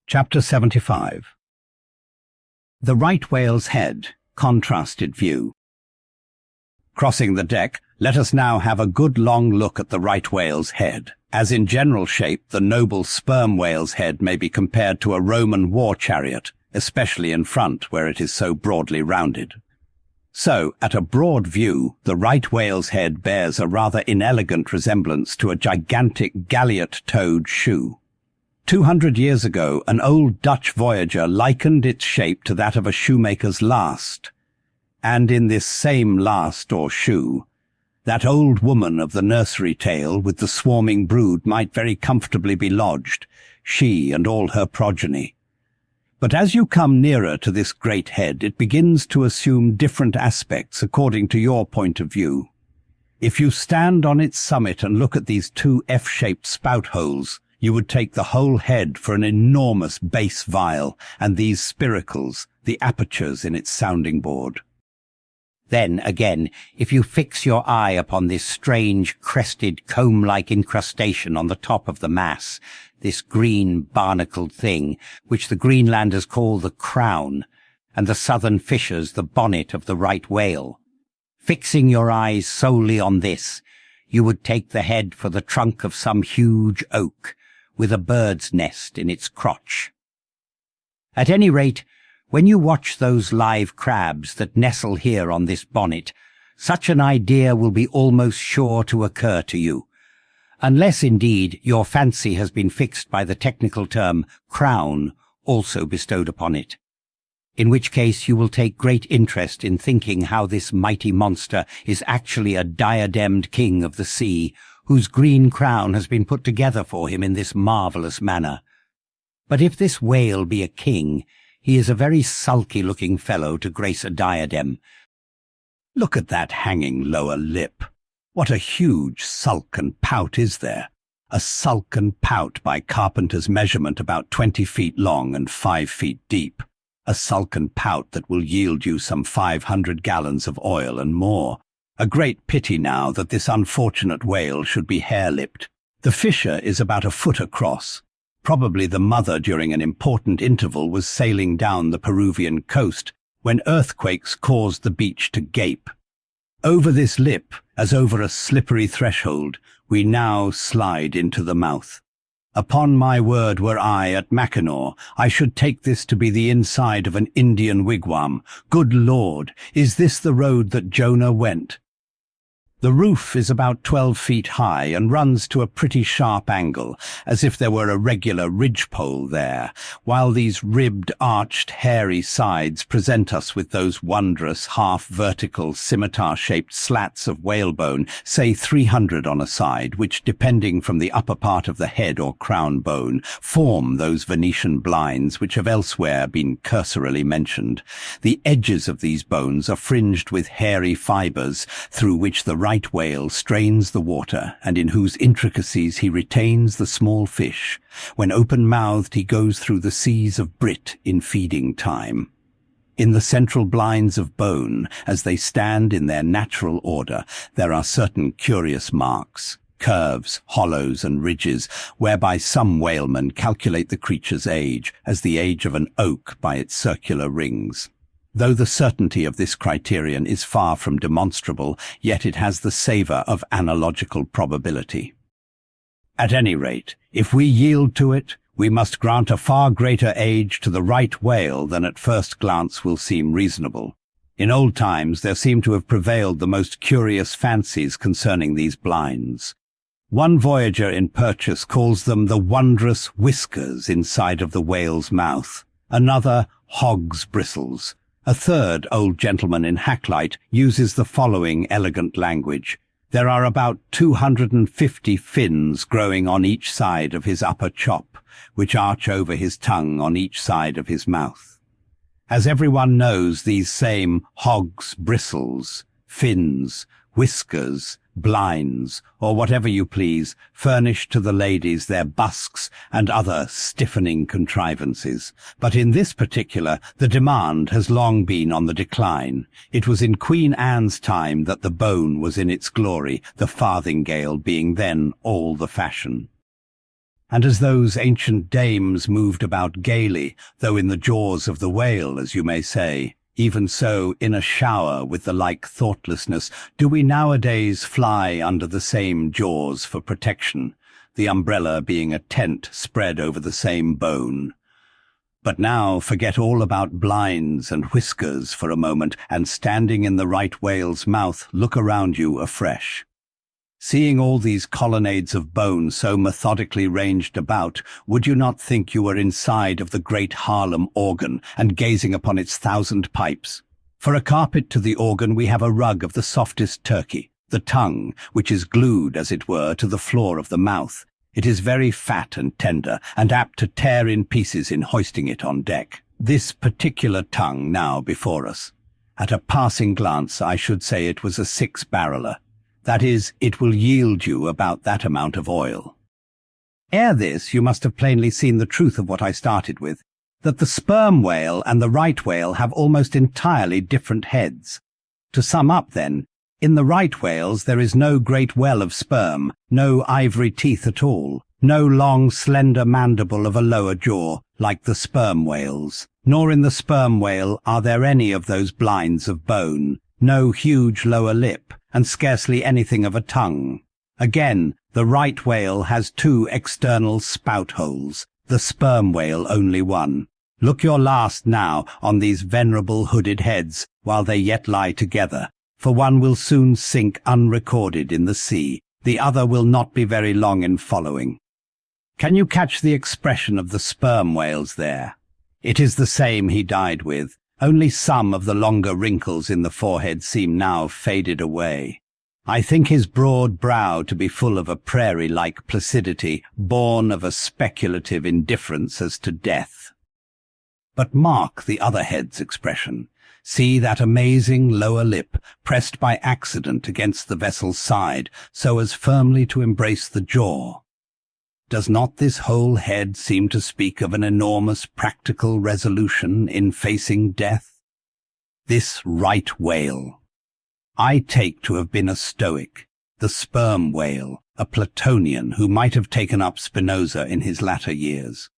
Chapter 75. The Right Whale's Head, Contrasted View. Crossing the deck, let us now have a good long look at the right whale's head. As in general shape, the noble sperm whale's head may be compared to a Roman war chariot, especially in front where it is so broadly rounded. So, at a broad view, the right whale's head bears a rather inelegant resemblance to a gigantic galliot-toed shoe. 200 years ago, an old Dutch voyager likened its shape to that of a shoemaker's last. And in this same last or shoe, that old woman of the nursery tale with the swarming brood might very comfortably be lodged, she and all her progeny. But as you come nearer to this great head, it begins to assume different aspects according to your point of view. If you stand on its summit and look at these two F-shaped spout holes, you would take the whole head for an enormous bass viol, and these spiracles, the apertures in its sounding board. Then, again, if you fix your eye upon this strange, crested, comb-like incrustation on the top of the mass, this green, barnacled thing, which the Greenlanders call the crown, and the southern fishers the bonnet of the right whale, fixing your eyes solely on this, you would take the head for the trunk of some huge oak, with a bird's nest in its crotch. At any rate, when you watch those live crabs that nestle here on this bonnet, such an idea will be almost sure to occur to you, unless indeed your fancy has been fixed by the technical term crown also bestowed upon it, in which case you will take great interest in thinking how this mighty monster is actually a diademed king of the sea, whose green crown has been put together for him in this marvellous manner. But if this whale be a king, he is a very sulky-looking fellow to grace a diadem. Look at that hanging lower lip. What a huge sulk and pout is there! A sulk and pout by carpenter's measurement about 20 feet long and 5 feet deep. A sulk and pout that will yield you some 500 gallons of oil and more. A great pity now that this unfortunate whale should be hair-lipped. The fissure is about a foot across. Probably the mother during an important interval was sailing down the Peruvian coast when earthquakes caused the beach to gape. Over this lip, as over a slippery threshold, we now slide into the mouth. Upon my word, were I at Mackinaw, I should take this to be the inside of an Indian wigwam. Good Lord, is this the road that Jonah went? The roof is about 12 feet high and runs to a pretty sharp angle, as if there were a regular ridgepole there, while these ribbed, arched, hairy sides present us with those wondrous, half-vertical, scimitar-shaped slats of whalebone, say 300 on a side, which, depending from the upper part of the head or crown bone, form those Venetian blinds which have elsewhere been cursorily mentioned. The edges of these bones are fringed with hairy fibres, through which the right whale strains the water, and in whose intricacies he retains the small fish. When open-mouthed he goes through the seas of brit in feeding time. In the central blinds of bone, as they stand in their natural order, there are certain curious marks, curves, hollows, and ridges, whereby some whalemen calculate the creature's age, as the age of an oak by its circular rings. Though the certainty of this criterion is far from demonstrable, yet it has the savour of analogical probability. At any rate, if we yield to it, we must grant a far greater age to the right whale than at first glance will seem reasonable. In old times there seem to have prevailed the most curious fancies concerning these blinds. One voyager in Purchas calls them the wondrous whiskers inside of the whale's mouth, another hog's bristles. A third old gentleman in Hacklight uses the following elegant language. There are about 250 fins growing on each side of his upper chop, which arch over his tongue on each side of his mouth. As everyone knows, these same hog's bristles, fins, whiskers, blinds, or whatever you please, furnish to the ladies their busks and other stiffening contrivances. But in this particular, the demand has long been on the decline. It was in Queen Anne's time that the bone was in its glory, the farthingale being then all the fashion. And as those ancient dames moved about gaily, though in the jaws of the whale, as you may say, even so, in a shower with the like thoughtlessness, do we nowadays fly under the same jaws for protection, the umbrella being a tent spread over the same bone. But now forget all about blinds and whiskers for a moment, and standing in the right whale's mouth, look around you afresh. Seeing all these colonnades of bone so methodically ranged about, would you not think you were inside of the great Harlem organ and gazing upon its 1,000 pipes? For a carpet to the organ we have a rug of the softest turkey, the tongue, which is glued, as it were, to the floor of the mouth. It is very fat and tender, and apt to tear in pieces in hoisting it on deck. This particular tongue now before us. At a passing glance I should say it was a 6-barreler. That is, it will yield you about that amount of oil. Ere this, you must have plainly seen the truth of what I started with, that the sperm whale and the right whale have almost entirely different heads. To sum up, then, in the right whales there is no great well of sperm, no ivory teeth at all, no long, slender mandible of a lower jaw, like the sperm whales, nor in the sperm whale are there any of those blinds of bone, no huge lower lip, and scarcely anything of a tongue. Again, the right whale has 2 external spout holes, the sperm whale only one. Look your last now on these venerable hooded heads, while they yet lie together, for one will soon sink unrecorded in the sea, the other will not be very long in following. Can you catch the expression of the sperm whales there? It is the same he died with. Only some of the longer wrinkles in the forehead seem now faded away. I think his broad brow to be full of a prairie-like placidity, born of a speculative indifference as to death. But mark the other head's expression. See that amazing lower lip, pressed by accident against the vessel's side, so as firmly to embrace the jaw. Does not this whole head seem to speak of an enormous practical resolution in facing death? This right whale I take to have been a Stoic, the sperm whale, a Platonian who might have taken up Spinoza in his latter years.